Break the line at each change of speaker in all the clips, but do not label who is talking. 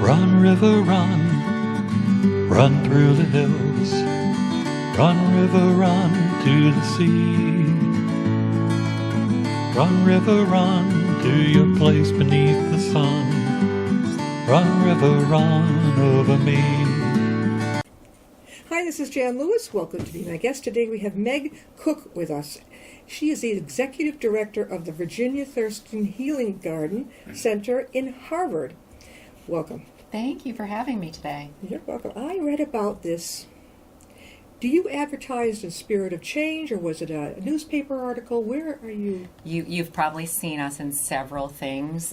Run, river, run, run through the hills. Run, river, run to the sea. Run, river, run to your place beneath the sun. Run, river, run over me.
Hi, this is Jan Lewis. Welcome to be my guest. Today we have Meg Koch with us. She is the executive director of the Virginia Thurston Healing Garden Center in Harvard. Welcome.
Thank you for having me today.
You're welcome. I read about this. Do you advertise in Spirit of Change, or was it a newspaper article? Where are you?
You've probably seen us in several things.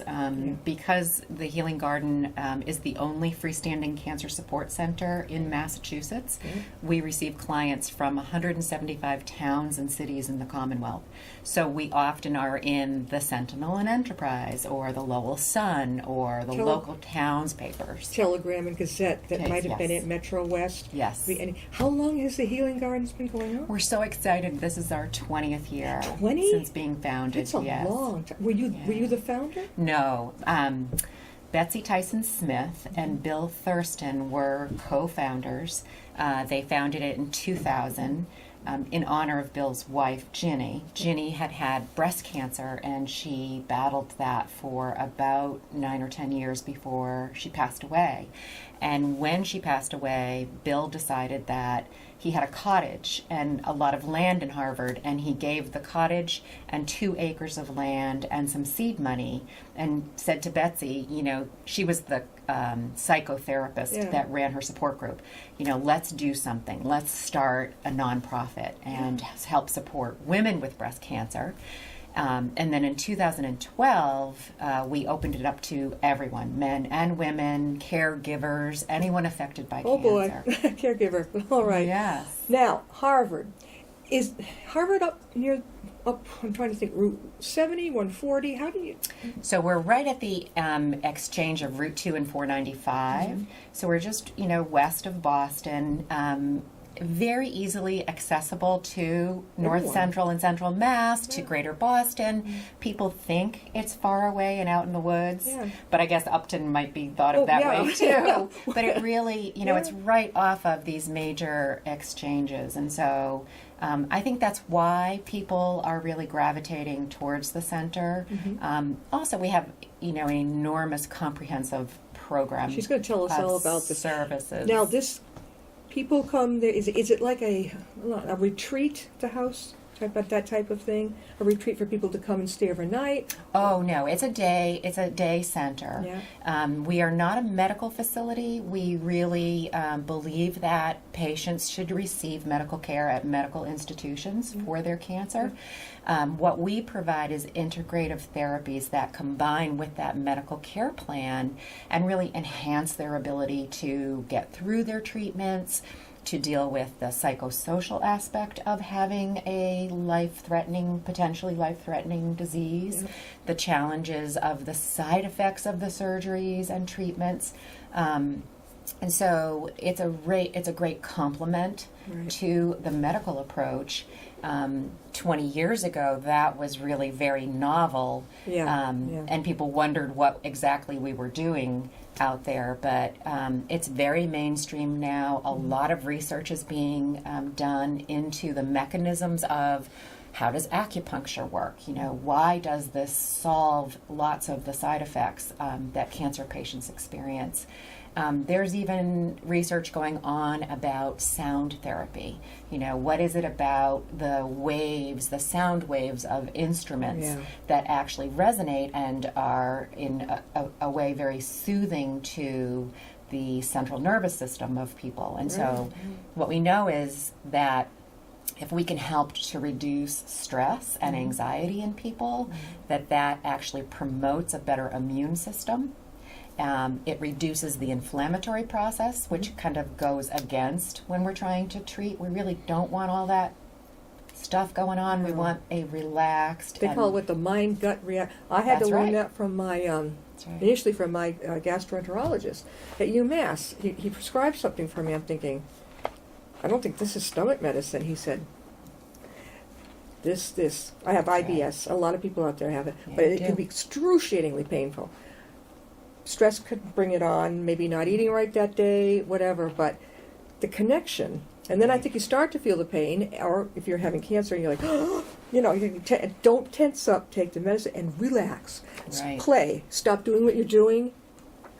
Because the Healing Garden is the only freestanding cancer support center in Massachusetts. We receive clients from 175 towns and cities in the Commonwealth. So we often are in the Sentinel and Enterprise, or the Lowell Sun, or the local towns papers.
Telegram and Gazette that might have been at Metro West.
Yes.
How long has the Healing Garden's been going on?
We're so excited. This is our 20th year
20?
since being founded.
That's a long time. Were you the founder?
No. Betsy Tyson Smith and Bill Thurston were co-founders. They founded it in 2000 in honor of Bill's wife, Ginny. Ginny had breast cancer, and she battled that for about 9 or 10 years before she passed away. And when she passed away, Bill decided that he had a cottage and a lot of land in Harvard, and he gave the cottage and 2 acres of land and some seed money, and said to Betsy, she was the psychotherapist that ran her support group, let's do something. Let's start a nonprofit and help support women with breast cancer. And then in 2012, we opened it up to everyone, men and women, caregivers, anyone affected by cancer.
Oh boy, caregiver. All right.
Yes.
Now, Harvard. Is Harvard up, I'm trying to think, Route 70, 140? How do you?
So we're right at the exchange of Route 2 and 495. Mm-hmm. So we're just, west of Boston. Very easily accessible to North Central and Central Mass, to Greater Boston. Mm-hmm. People think it's far away and out in the woods, but I guess Upton might be thought of that way too. But it really, it's right off of these major exchanges, and so I think that's why people are really gravitating towards the center. Mm-hmm. Also, we have, an enormous comprehensive program.
She's going to tell us all about the
services.
Now, people come there. Is it like a retreat, the house, that type of thing? A retreat for people to come and stay overnight?
Oh no, it's a day center.
Yeah.
We are not a medical facility. We really believe that patients should receive medical care at medical institutions for their cancer. What we provide is integrative therapies that combine with that medical care plan and really enhance their ability to get through their treatments, to deal with the psychosocial aspect of having a potentially life-threatening disease, the challenges of the side effects of the surgeries and treatments. And so it's a great complement to the medical approach. 20 years ago, that was really very novel, and people wondered what exactly we were doing out there, but it's very mainstream now. A lot of research is being done into the mechanisms of how does acupuncture work? Why does this solve lots of the side effects that cancer patients experience? There's even research going on about sound therapy. What is it about the sound waves of instruments that actually resonate and are in a way very soothing to the central nervous system of people? And so what we know is that if we can help to reduce stress and anxiety in people, that actually promotes a better immune system. It reduces the inflammatory process, which kind of goes against when we're trying to treat. We really don't want all that stuff going on. We want a relaxed.
They call it the mind-gut reaction. I had to learn that from my initially from my gastroenterologist at UMass. He prescribed something for me. I'm thinking, I don't think this is stomach medicine. He said, this. I have IBS. A lot of people out there have it, but it can be excruciatingly painful. stress could bring it on, maybe not eating right that day, whatever, but the connection. And then I think you start to feel the pain, or if you're having cancer and you're like, don't tense up, take the medicine, and relax.
Right.
Play. Stop doing what you're doing,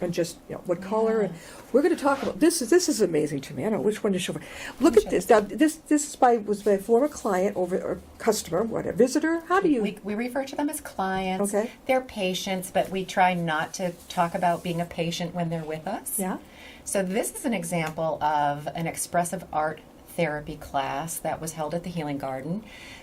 and just, what color.
Yeah.
We're going to talk about, this is amazing to me. I don't know which one to show. Look at this. Now, this was by a former client, or customer, whatever, visitor. How do you?
We refer to them as clients.
Okay.
They're patients, but we try not to talk about being a patient when they're with us.
Yeah.
So this is an example of an expressive art therapy class that was held at the Healing Garden.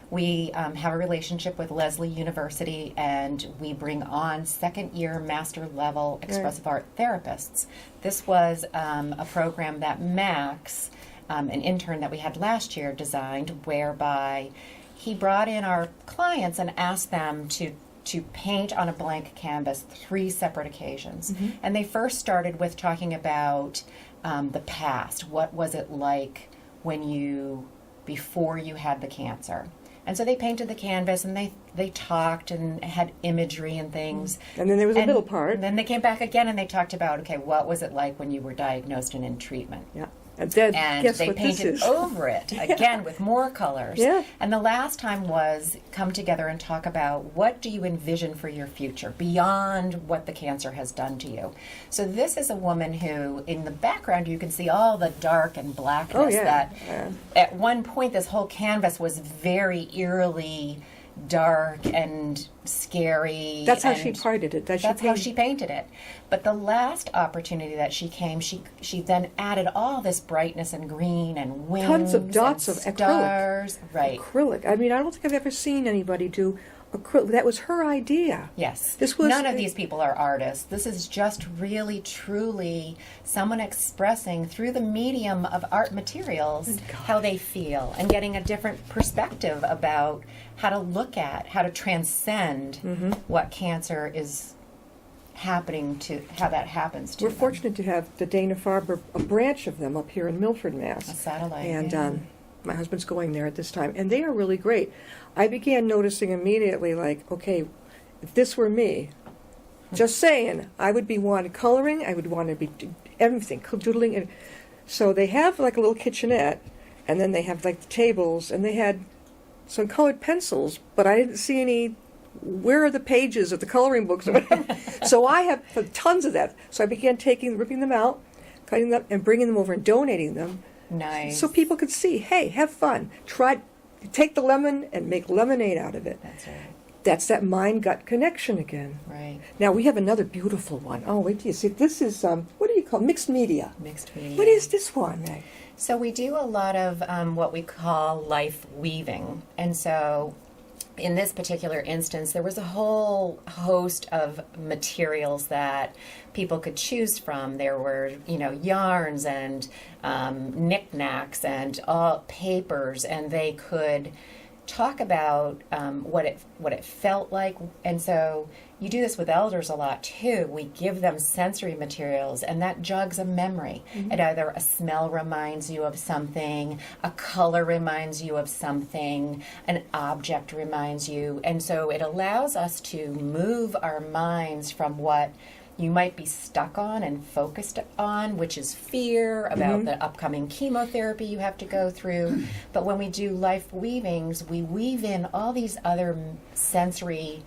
We have a relationship with Lesley University, and we bring on second-year master level expressive art therapists. This was a program that Max, an intern that we had last year, designed, whereby he brought in our clients and asked them to paint on a blank canvas 3 separate occasions. Mm-hmm. And they first started with talking about the past. What was it like before you had the cancer? And so they painted the canvas, and they talked and had imagery and things.
And then there was a middle part.
And then they came back again and they talked about, okay, what was it like when you were diagnosed and in treatment?
Yeah. And then,
and they painted over it again with more colors.
Yeah.
And the last time was come together and talk about what do you envision for your future beyond what the cancer has done to you. So this is a woman who, in the background, you can see all the dark and blackness that at one point this whole canvas was very eerily dark and scary.
That's how she painted it.
That's how she painted it. But the last opportunity that she came, she then added all this brightness and green and wings,
tons of dots of
stars.
Acrylic.
Right.
Acrylic. I mean, I don't think I've ever seen anybody do acrylic. That was her idea.
Yes.
None
of these people are artists. This is just really, truly someone expressing through the medium of art materials how they feel and getting a different perspective about how to look at, how to transcend what cancer is happening to, how that happens to
We're
them.
fortunate to have the Dana-Farber, a branch of them up here in Milford, Mass.
A satellite.
And my husband's going there at this time. And they are really great. I began noticing immediately, like, okay, if this were me, just saying, I would be coloring, I would want to be everything, doodling. And so they have like a little kitchenette, and then they have like the tables, and they had some colored pencils, but I didn't see any. Where are the pages of the coloring books? So I have tons of that. So I began ripping them out, cutting them, and bringing them over and donating them.
Nice.
So people could see, hey, have fun. Take the lemon and make lemonade out of it.
That's right.
That's that mind-gut connection again.
Right.
Now we have another beautiful one. Oh, wait till you see. This is, what do you call it? Mixed media.
Mixed media.
What is this one, Meg?
So we do a lot of what we call life weaving. And so in this particular instance, there was a whole host of materials that people could choose from. There were, yarns and knickknacks and all papers, and they could talk about what it felt like. And so you do this with elders a lot too. We give them sensory materials, and that jogs a memory. It either a smell reminds you of something, a color reminds you of something, an object reminds you. And so it allows us to move our minds from what you might be stuck on and focused on, which is fear about the upcoming chemotherapy you have to go through. But when we do life weavings, we weave in all these other sensory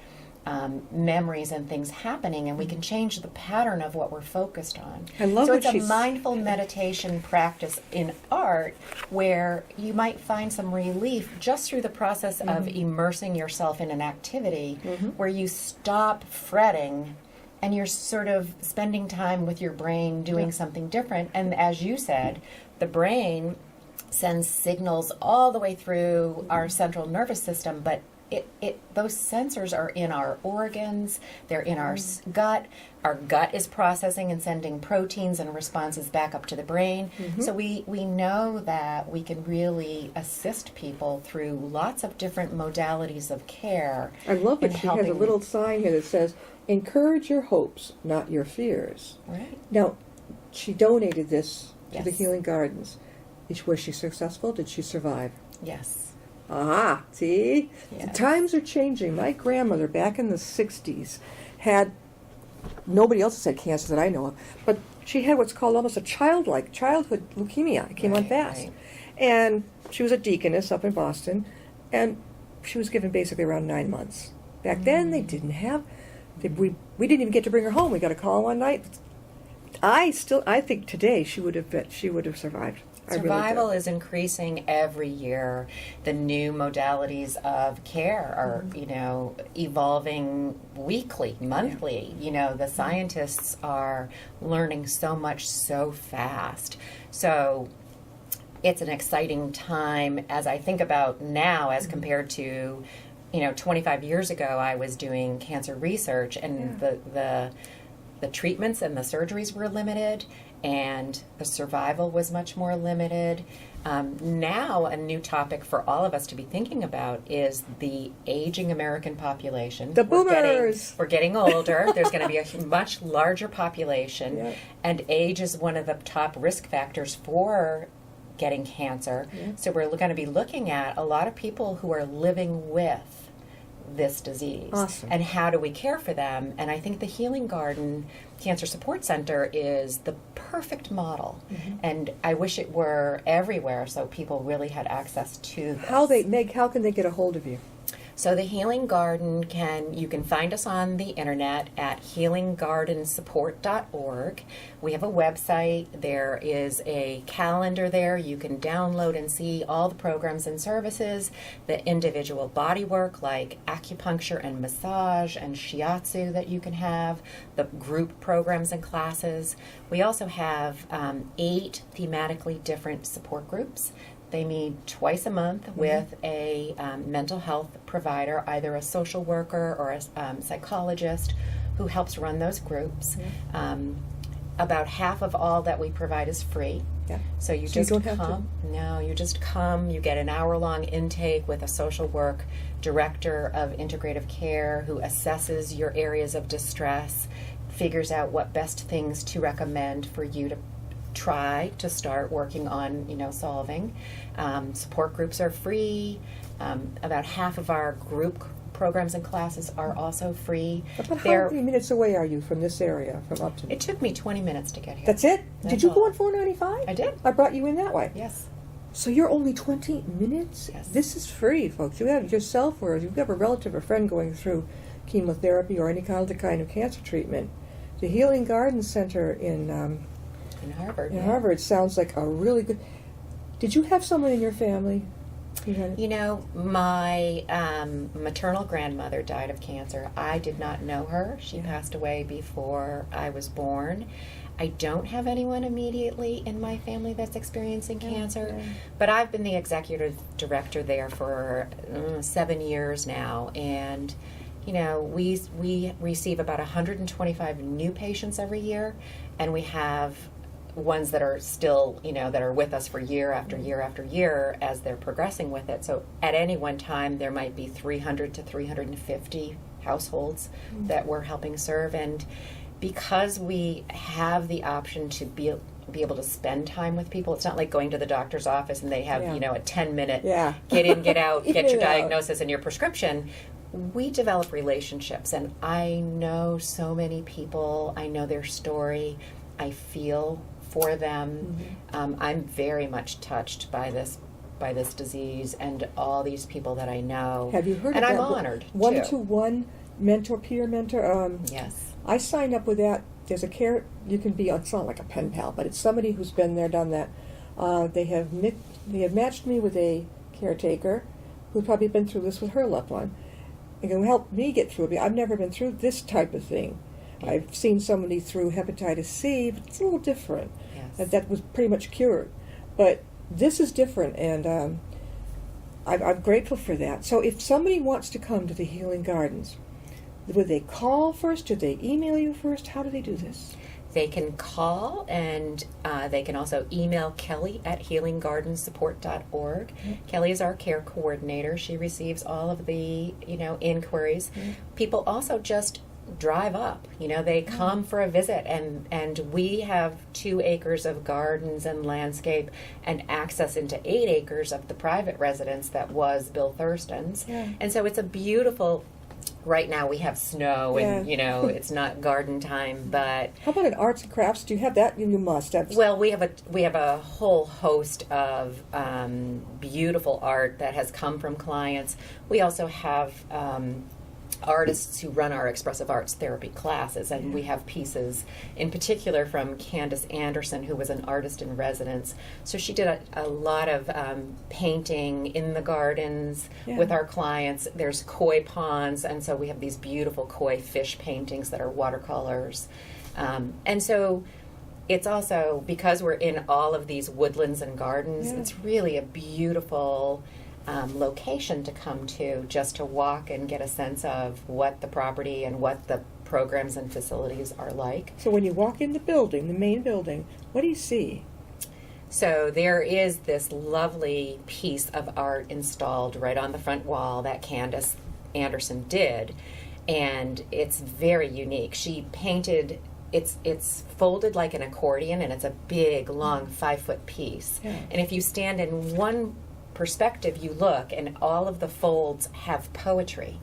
memories and things happening, and we can change the pattern of what we're focused on.
I love
so
what
it's a mindful meditation practice in art where you might find some relief just through the process of immersing yourself in an activity where you stop fretting and you're sort of spending time with your brain doing something different. And as you said, the brain sends signals all the way through our central nervous system, but those sensors are in our organs, they're in our gut. Our gut is processing and sending proteins and responses back up to the brain. So we know that we can really assist people through lots of different modalities of care.
I love it. She has a little sign here that says, encourage your hopes, not your fears.
Right.
Now, she donated this to the
Yes.
Healing Gardens. Was she successful? Did she survive?
Yes.
Ah, see?
Yes.
The times are changing. My grandmother, back in the 60s, had nobody else has had cancer that I know of, but she had what's called almost a childhood leukemia. It came on fast.
Right.
And she was a deaconess up in Boston, and she was given basically around 9 months. Back then, they didn't have, we didn't even get to bring her home. We got a call one night. I think today she would have survived.
Survival is increasing every year. The new modalities of care are, evolving weekly, monthly.
Yeah.
The scientists are learning so much so fast. So it's an exciting time as I think about now as compared to, 25 years ago I was doing cancer research, and the treatments and the surgeries were limited, and the survival was much more limited. Now, a new topic for all of us to be thinking about is the aging American population.
The boomers!
We're getting older. There's going to be a much larger population,
Yep.
and age is one of the top risk factors for getting cancer.
Yep.
So we're going to be looking at a lot of people who are living with this disease.
Awesome.
And how do we care for them? And I think the Healing Garden Cancer Support Center is the perfect model.
Mm-hmm.
And I wish it were everywhere so people really had access to this.
How can they get a hold of you?
So the Healing Garden you can find us on the internet at healinggardensupport.org. We have a website. There is a calendar there. You can download and see all the programs and services, the individual body work like acupuncture and massage and shiatsu that you can have, the group programs and classes. We also have 8 thematically different support groups. They meet twice a month with a mental health provider, either a social worker or a psychologist who helps run those groups. About half of all that we provide is free.
Yeah.
So you
So
just
you don't have
come. No, you just come. You get an hour-long intake with a social work director of integrative care who assesses your areas of distress, figures out what best things to recommend for you to try to start working on, solving. Support groups are free. About half of our group programs and classes are also free.
But how many minutes away are you from this area, from Upton?
It took me 20 minutes to get here.
That's it?
That's
Did you go
all.
on 495?
I did.
I brought you in that way.
Yes.
So you're only 20 minutes?
Yes.
This is free, folks. You have yourself, or you have a relative or friend going through chemotherapy or any kind of cancer treatment. The Healing Garden Center in
Harvard.
Harvard sounds like a really good. Did you have someone in your family who had it?
My maternal grandmother died of cancer. I did not know her. She passed away before I was born. I don't have anyone immediately in my family that's experiencing cancer, but I've been the executive director there for 7 years now, and we receive about 125 new patients every year, and we have ones that are still, that are with us for year after year after year as they're progressing with it. So at any one time, there might be 300 to 350 households that we're helping serve. And because we have the option to be able to spend time with people, it's not like going to the doctor's office and they have, a 10-minute get in, get out, get your diagnosis and your prescription. We develop relationships, and I know so many people. I know their story. I feel for them. I'm very much touched by this disease and all these people that I know.
Have you heard
and
of
I'm
that?
honored,
One-to-one peer mentor.
Yes.
I signed up with that. There's a care you can be on. It's not like a pen pal, but it's somebody who's been there, done that. They have matched me with a caretaker who's probably been through this with her loved one. It can help me get through it. I've never been through this type of thing. I've seen somebody through hepatitis C, but it's a little different.
Yes.
That was pretty much cured. But this is different, and I'm grateful for that. So if somebody wants to come to the Healing Gardens, would they call first? Do they email you first? How do they do this?
They can call, and they can also email Kelly at healinggardensupport.org. Kelly is our care coordinator. She receives all of the, inquiries. People also just drive up. They come for a visit, and we have 2 acres of gardens and landscape and access into 8 acres of the private residence that was Bill Thurston's. And so it's a beautiful Right now we have snow and, it's not garden time, but...
How about in arts and crafts? Do you have that? You must have.
Well, we have a whole host of beautiful art that has come from clients. We also have artists who run our expressive arts therapy classes, and we have pieces in particular from Candace Anderson, who was an artist in residence. So she did a lot of painting in the gardens with our clients. There's koi ponds, and so we have these beautiful koi fish paintings that are watercolors. And so it's also, because we're in all of these woodlands and gardens, it's really a beautiful location to come to, just to walk and get a sense of what the property and what the programs and facilities are like.
So when you walk in the building, the main building, what do you see?
So there is this lovely piece of art installed right on the front wall that Candace Anderson did, and it's very unique. She painted, it's folded like an accordion, and it's a big, long 5-foot piece. Yeah. And if you stand in one perspective, you look, and all of the folds have poetry.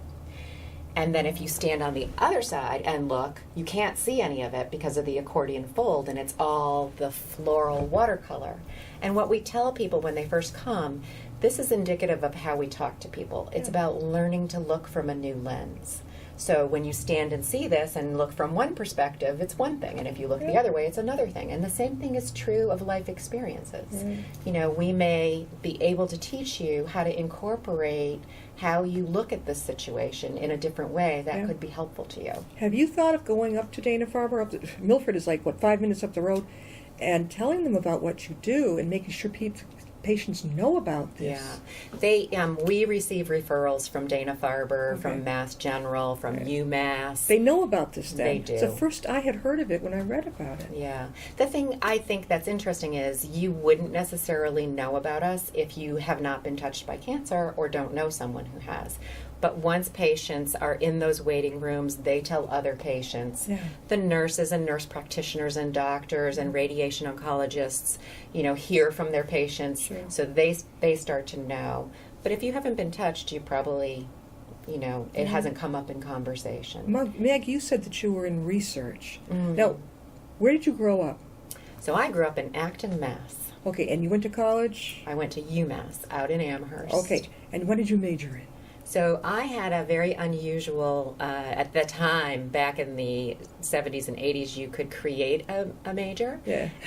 And then if you stand on the other side and look, you can't see any of it because of the accordion fold, and it's all the floral watercolor. And what we tell people when they first come, this is indicative of how we talk to people. It's about learning to look from a new lens. So when you stand and see this and look from one perspective, it's one thing. And if you look the other way, it's another thing. And the same thing is true of life experiences. We may be able to teach you how to incorporate how you look at this situation in a different way that could be helpful to you.
Have you thought of going up to Dana-Farber? Milford is 5 minutes up the road, and telling them about what you do and making sure patients know about this?
We receive referrals from Dana-Farber, from Mass General, from UMass.
They know about this then.
They do.
It's the first I had heard of it when I read about it.
Yeah. The thing I think that's interesting is you wouldn't necessarily know about us if you have not been touched by cancer or don't know someone who has. But once patients are in those waiting rooms, they tell other patients. The nurses and nurse practitioners and doctors and radiation oncologists, hear from their patients. So they start to know. But if you haven't been touched, you probably, it hasn't come up in conversation.
Meg, you said that you were in research. Now, where did you grow up?
So I grew up in Acton, Mass.
Okay, and you went to college?
I went to UMass out in Amherst.
Okay, and what did you major in?
So I had a very unusual, at the time, back in the 70s and 80s, you could create a major.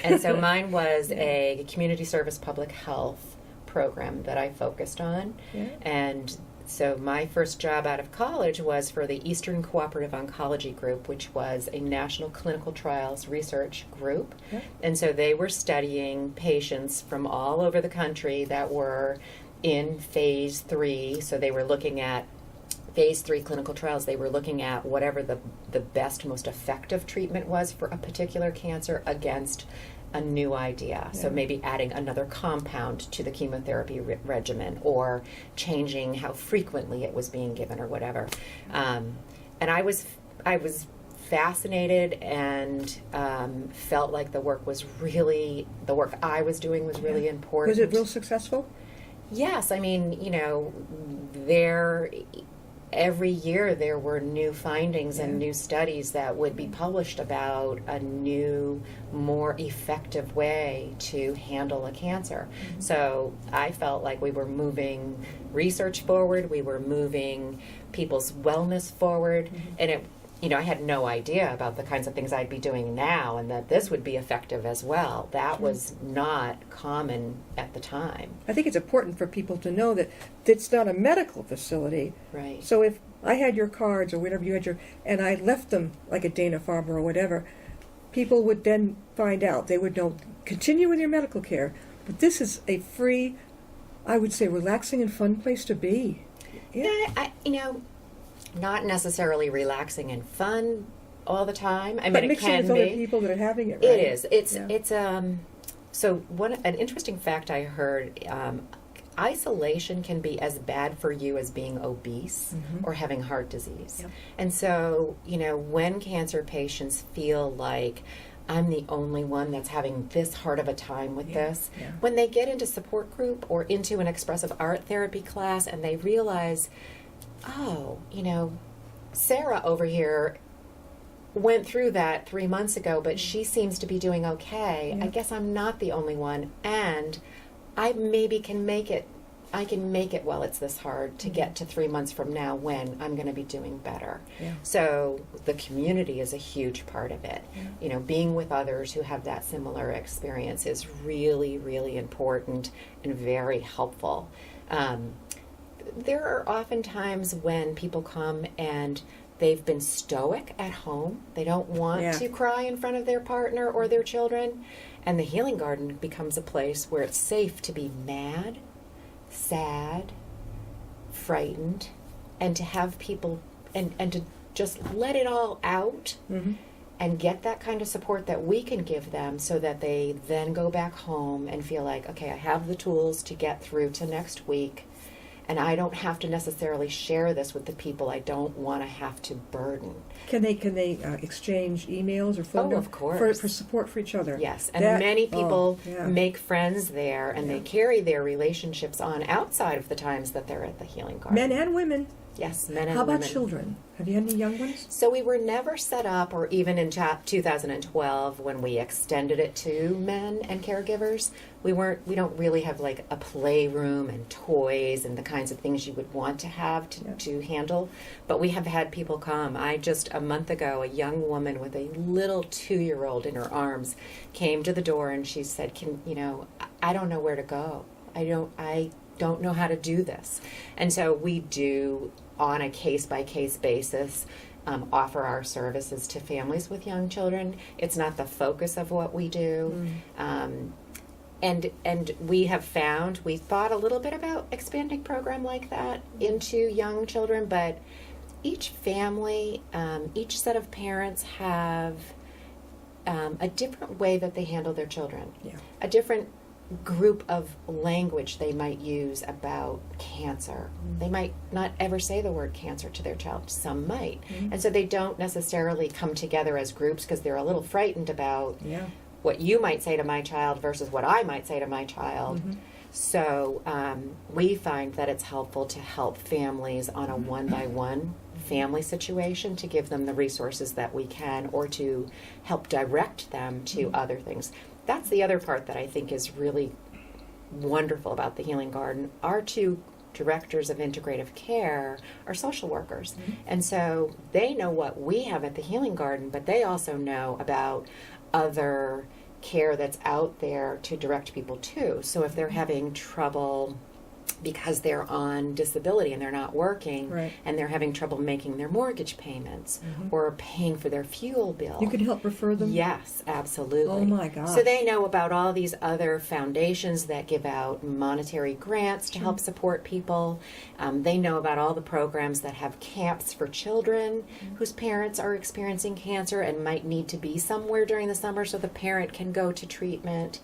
And so mine was a community service public health program that I focused on. And so my first job out of college was for the Eastern Cooperative Oncology Group, which was a national clinical trials research group. And so they were studying patients from all over the country that were in phase 3, so they were looking at phase 3 clinical trials. They were looking at whatever the best, most effective treatment was for a particular cancer against a new idea. So maybe adding another compound to the chemotherapy regimen, or changing how frequently it was being given, or whatever. And I was fascinated and felt like the work I was doing was really important.
Was it real successful?
Yes, I mean, every year there were new findings and new studies that would be published about a new, more effective way to handle a cancer. So I felt like we were moving research forward, we were moving people's wellness forward, and I had no idea about the kinds of things I'd be doing now, and that this would be effective as well. That was not common at the time.
I think it's important for people to know that it's not a medical facility.
Right.
So if I had your cards or whatever you had and I left them like at Dana-Farber or whatever, people would then find out. They would know, continue with your medical care. But this is a free, I would say, relaxing and fun place to be.
Not necessarily relaxing and fun all the time.
But
it
mixing
can
with
be.
Other people that are having it, right?
It is. It's so an interesting fact I heard, isolation can be as bad for you as being obese or having heart disease. And so, when cancer patients feel like I'm the only one that's having this hard of a time with this, when they get into support group or into an expressive art therapy class and they realize, Sarah over here went through that 3 months ago, but she seems to be doing okay.
Yeah.
I guess I'm not the only one, and I maybe can make it. I can make it while it's this hard to get to 3 months from now when I'm going to be doing better.
Yeah.
So the community is a huge part of it.
Yeah.
You know, being with others who have that similar experience is really, really important and very helpful. There are often times when people come and they've been stoic at home. They don't want to cry in front of their partner or their children. And the Healing Garden becomes a place where it's safe to be mad, sad, frightened, and to have people and to just let it all out and get that kind of support that we can give them so that they then go back home and feel like, okay, I have the tools to get through to next week, and I don't have to necessarily share this with the people I don't want to have to burden.
Can they exchange emails or phone numbers?
Of course.
For support for each other?
Yes, and many people
yeah.
make friends there, and they carry their relationships on outside of the times that they're at the Healing Garden.
Men and women.
Yes, men and
How
women.
about children? Have you had any young ones?
So we were never set up, or even in 2012 when we extended it to men and caregivers, we don't really have like a playroom and toys and the kinds of things you would want to have to handle. But we have had people come. A month ago, a young woman with a little 2-year-old in her arms came to the door and she said, I don't know where to go. I don't know how to do this. And so we do, on a case-by-case basis, offer our services to families with young children. It's not the focus of what we do. And we have found, we thought a little bit about expanding program like that into young children, but each family, each set of parents have a different way that they handle their children.
Yeah.
A different group of language they might use about cancer. They might not ever say the word cancer to their child. Some might. And so they don't necessarily come together as groups because they're a little frightened about what you might say to my child versus what I might say to my child. So we find that it's helpful to help families on a one-by-one family situation, to give them the resources that we can, or to help direct them to other things. That's the other part that I think is really wonderful about the Healing Garden. Our 2 directors of integrative care are social workers. And so they know what we have at the Healing Garden, but they also know about other care that's out there to direct people to. So if they're having trouble because they're on disability and they're not working, and they're having trouble making their mortgage payments or paying for their fuel bill.
You can help refer them?
Yes, absolutely.
Oh my gosh.
So they know about all these other foundations that give out monetary grants to help support people. They know about all the programs that have camps for children whose parents are experiencing cancer and might need to be somewhere during the summer so the parent can go to treatment.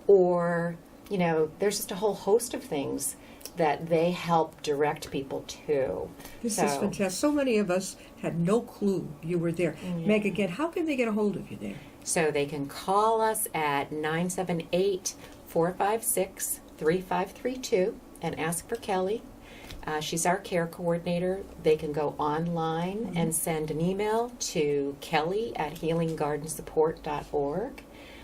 Or, there's just a whole host of things that they help direct people to.
This is fantastic. So many of us had no clue you were there. Meg, again, how can they get a hold of you there?
So they can call us at 978-456-3532 and ask for Kelly. She's our care coordinator. They can go online and send an email to kelly@healinggardensupport.org.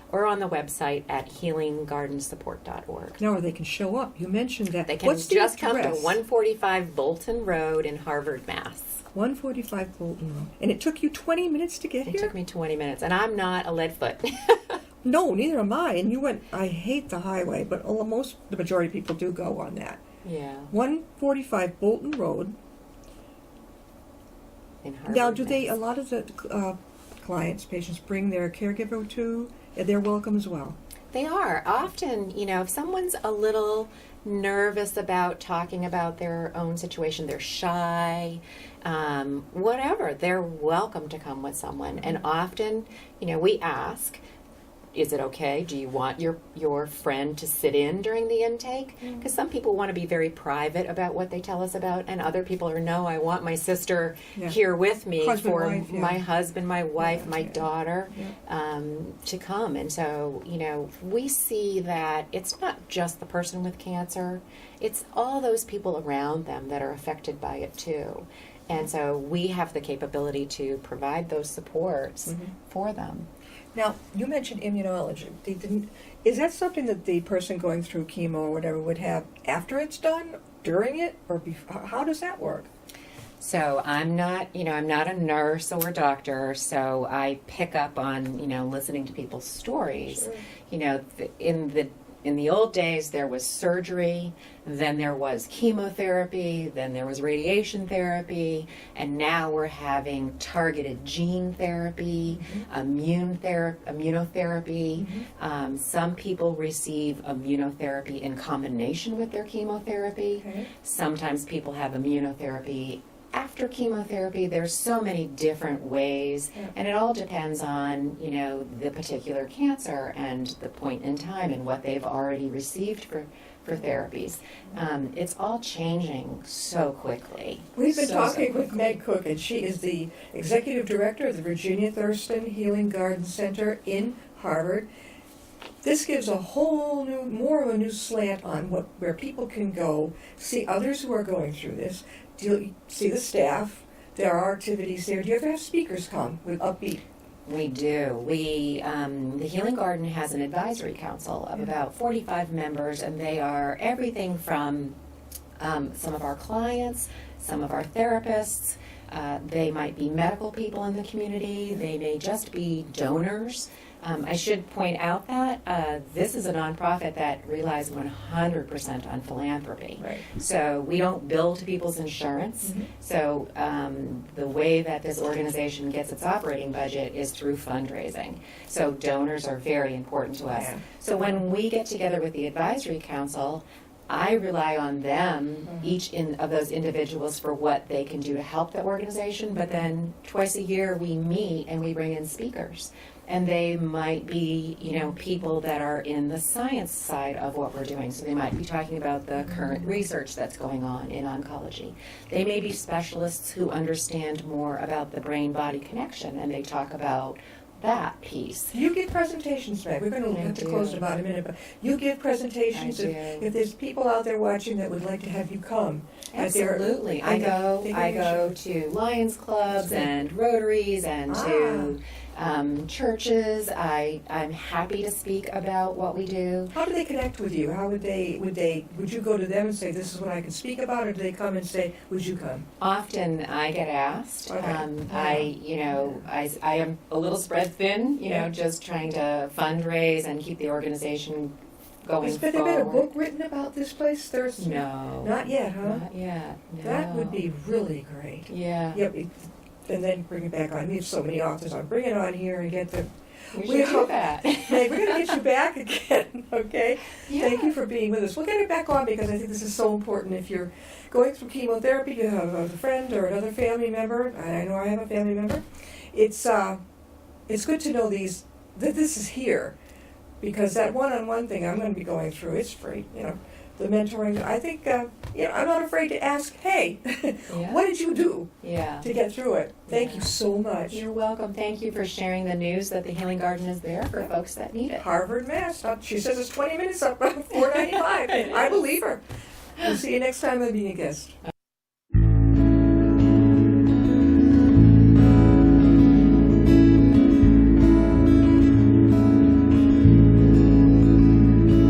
or on the website at healinggardensupport.org.
No, or they can show up. You mentioned that.
They can
What's the
just come to
address?
145 Bolton Road in Harvard, Mass.
145 Bolton Road. And it took you 20 minutes to get here?
It took me 20 minutes, and I'm not a leadfoot.
No, neither am I. And you went, I hate the highway, but the majority of people do go on that.
Yeah.
145 Bolton Road.
In Harvard,
Now, do they,
Mass.
a lot of the clients, patients, bring their caregiver to? They're welcome as well.
They are. Often, if someone's a little nervous about talking about their own situation, they're shy, whatever, they're welcome to come with someone. And often, we ask, is it okay? Do you want your friend to sit in during the intake? Because some people want to be very private about what they tell us about, and other people are, no, I want my sister here with me my husband, my wife, my daughter to come. And so, we see that it's not just the person with cancer, it's all those people around them that are affected by it too. And so we have the capability to provide those supports for them.
Now, you mentioned immunology. Is that something that the person going through chemo or whatever would have after it's done, during it, or how does that work?
So I'm not a nurse or a doctor, so I pick up on, listening to people's stories.
Sure.
In the old days, there was surgery, then there was chemotherapy, then there was radiation therapy, and now we're having targeted gene therapy, immunotherapy. Some people receive immunotherapy in combination with their chemotherapy.
Okay.
Sometimes people have immunotherapy after chemotherapy. There's so many different ways, and it all depends on, the particular cancer and the point in time and what they've already received for therapies. It's all changing so quickly.
We've been talking with Meg Koch, and she is the executive director of the Virginia Thurston Healing Garden Center in Harvard. This gives a whole more of a new slant on where people can go, see others who are going through this, see the staff. There are activities there. Do you ever have speakers come with upbeat?
We do. The Healing Garden has an advisory council of about 45 members, and they are everything from some of our clients, some of our therapists. They might be medical people in the community. They may just be donors. I should point out that this is a nonprofit that relies 100% on philanthropy.
Right.
So we don't bill to people's insurance. So the way that this organization gets its operating budget is through fundraising. So donors are very important to us.
Yeah.
So when we get together with the advisory council, I rely on them, each of those individuals, for what they can do to help the organization. But then twice a year we meet and we bring in speakers. And they might be, people that are in the science side of what we're doing. So they might be talking about the current research that's going on in oncology. They may be specialists who understand more about the brain-body connection, and they talk about that piece.
You give presentations, Meg. We're going to have to close in about a minute, but you give presentations. If there's people out there watching that would like to have you come.
Absolutely. I go to Lions Clubs and Rotaries and to churches. I'm happy to speak about what we do.
How do they connect with you? How would you go to them and say, this is what I can speak about, or do they come and say, would you come?
Often I get asked.
Okay.
I am a little spread thin, just trying to fundraise and keep the organization going
Has there been a book written about this place, Thurston?
No.
Not yet, huh?
Not yet. No.
That would be really great.
Yeah.
Yep. And then bring it back on. We have so many authors. I'll bring it on here and get them.
We should do that.
Hey, we're going to get you back again, okay?
Yeah.
Thank you for being with us. We'll get it back on because I think this is so important. If you're going through chemotherapy, you have a friend or another family member. I know I have a family member. It's good to know that this is here, because that one-on-one thing I'm going to be going through, it's free, the mentoring. I think, I'm not afraid to ask, hey, what did you do to get through it? Thank you so much.
You're welcome. Thank you for sharing the news that the Healing Garden is there for folks that need it.
Harvard, Mass. She says it's 20 minutes up, $4.95. I believe her. We'll see you next time on Being a Guest.